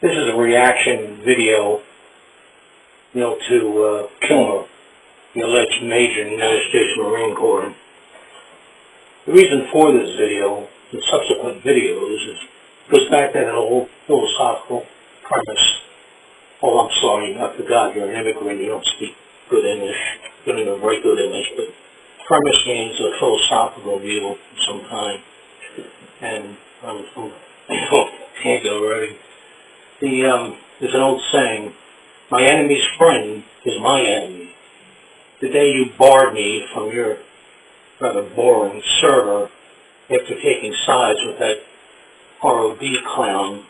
This is a reaction video, to Khmer, the alleged Major in the United States Marine Corps. The reason for this video, and subsequent videos, goes back to that old philosophical premise. Oh, I'm sorry, I forgot, you're an immigrant, you don't speak good English, you don't even write good English, but premise means a philosophical view of some kind. And can't go already. There's an old saying, my enemy's friend is my enemy. The day you barred me from your rather boring server after taking sides with that ROD clown,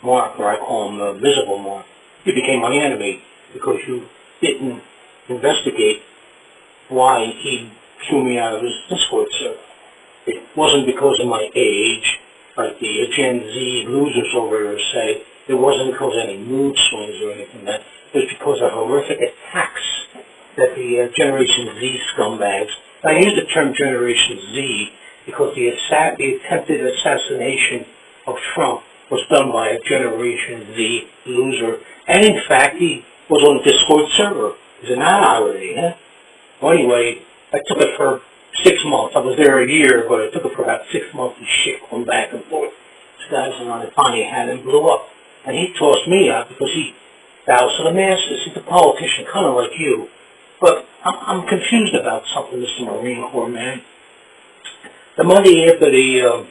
Mark, or I call him the visible Mark, you became my enemy because you didn't investigate why he threw me out of his Discord server. It wasn't because of my age, like the Gen Z losers over there say. It wasn't because of any mood swings or anything like that. It was because of horrific attacks that the Generation Z scumbags, I use the term Generation Z because the attempted assassination of Trump was done by a Generation Z loser. And in fact, he was on a Discord server. Isn't that irony, huh? Well, anyway, I took it for 6 months. I was there a year, but I took it for about 6 months and shit, going back and forth. This guy's on a funny hat and blew up. And he tossed me out because he bows to the masses. He's a politician, kind of like you. But I'm confused about something, Mr. Marine Corps man. The Monday after the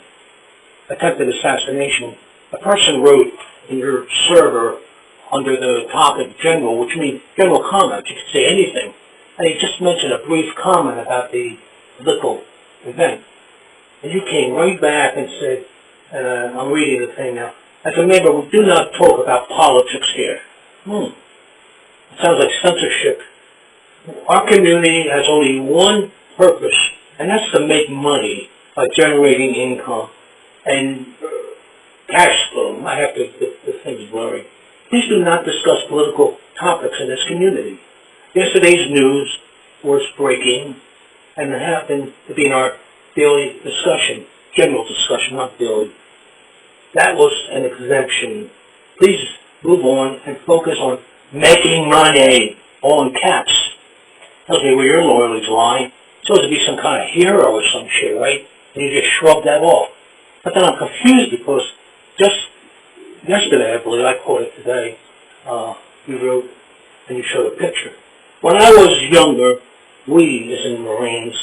attempted assassination, a person wrote in your server under the topic general, which means general comment. You could say anything. And he just mentioned a brief comment about the political event. And you came right back and said, I'm reading the thing now, as a member, we do not talk about politics here. It sounds like censorship. Our community has only one purpose, and that's to make money by generating income and cash flow. I have to get the things blurry. Please do not discuss political topics in this community. Yesterday's news was breaking, and it happened to be in our daily discussion, general discussion, not daily. That was an exemption. Please move on and focus on making money, all in caps. Tells me where your loyalties lie. It's supposed to be some kind of hero or some shit, right? And you just shrug that off. But then I'm confused because just yesterday, I believe, I caught it today, you wrote and you showed a picture. When I was younger, we, as in Marines,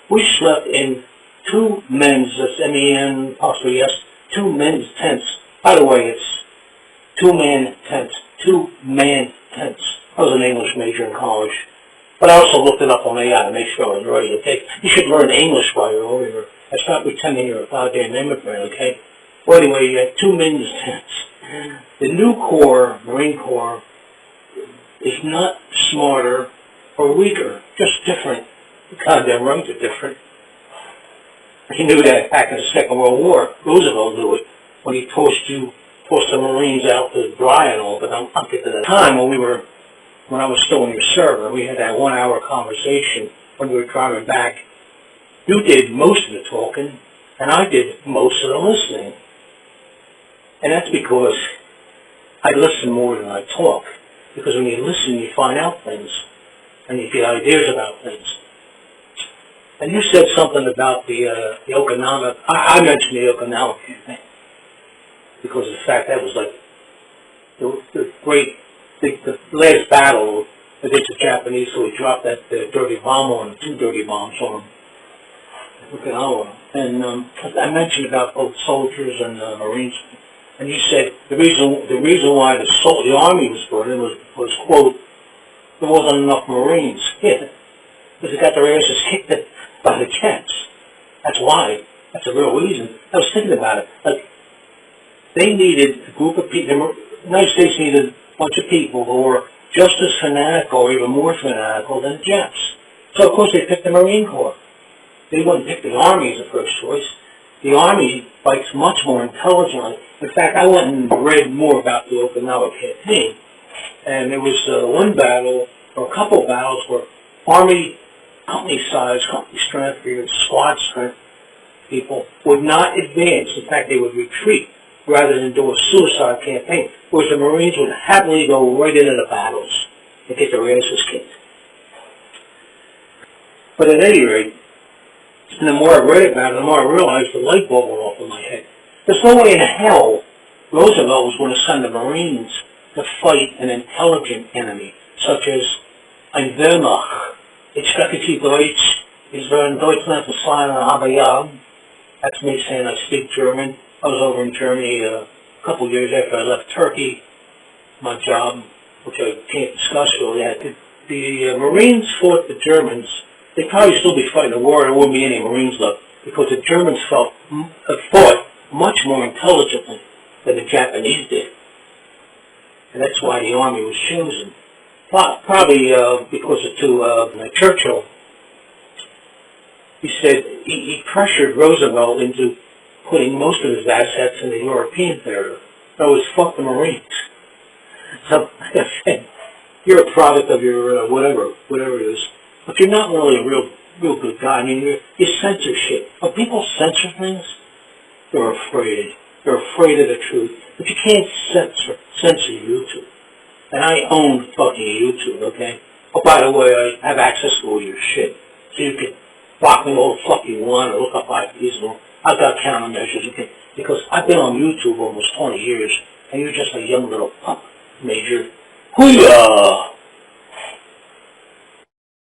we slept in two men's, that's M-E-N, possibly yes, two men's tents. By the way, it's two-man tents. I was an English major in college. But I also looked it up on AI to make sure I was ready to take. You should learn English while you're over here. That's not pretending you're a goddamn immigrant, okay? Well, anyway, you had two men's tents. The new Corps, Marine Corps, is not smarter or weaker, just different. The goddamn ranks are different. He knew that back in the Second World War. Roosevelt knew it when he forced the Marines out to dry and all. But I'll get to that time when I was still in your server. We had that 1 hour conversation when we were driving back. You did most of the talking, and I did most of the listening. And that's because I listen more than I talk. Because when you listen, you find out things, and you get ideas about things. And you said something about the Okinawa. I mentioned the Okinawa campaign because of the fact that was like the last battle against the Japanese, so we dropped that dirty bomb on them, 2 dirty bombs on Okinawa. And I mentioned about both soldiers and Marines. And you said the reason why the Army was brought in was quote, there wasn't enough Marines. Yeah, because they got their asses kicked by the Japs. That's why. That's the real reason. I was thinking about it. Like, they needed a group of people. The United States needed a bunch of people who were just as fanatical or even more fanatical than the Japs. So, of course, they picked the Marine Corps. They wouldn't pick the Army as the first choice. The Army fights much more intelligently. In fact, I went and read more about the Okinawa campaign. And there was one battle, or a couple of battles, where Army company size, company strength, or even squad strength people would not advance. In fact, they would retreat. rather than do a suicide campaign, whereas the Marines would happily go right into the battles and get their asses kicked. But at any rate, and the more I read about it, the more I realized the light bulb went off in my head. There's no way in hell Roosevelt was going to send the Marines to fight an intelligent enemy, such as ein Wehrmacht. Ich spreche die Deutsch, ich war in Deutschland verfahren, aber ja. That's me saying I speak German. I was over in Germany a couple years after I left Turkey, my job, which I can't discuss really. The Marines fought the Germans. They'd probably still be fighting the war. There wouldn't be any Marines left because the Germans fought much more intelligently than the Japanese did. And that's why the Army was chosen. Probably because of Churchill. He said he pressured Roosevelt into putting most of his assets in the European theater. That was fuck the Marines. So, like I said, you're a product of your whatever it is. But you're not really a real good guy. I mean, you censor shit. When people censor things, they're afraid. They're afraid of the truth. But you can't censor YouTube. And I own fucking YouTube, okay? Oh, by the way, I have access to all your shit. So you can block me all the fuck you want or look up IPs and all. I've got countermeasures, okay? Because I've been on YouTube almost 20 years, and you're just a young little pup, Major. Hoo-yah!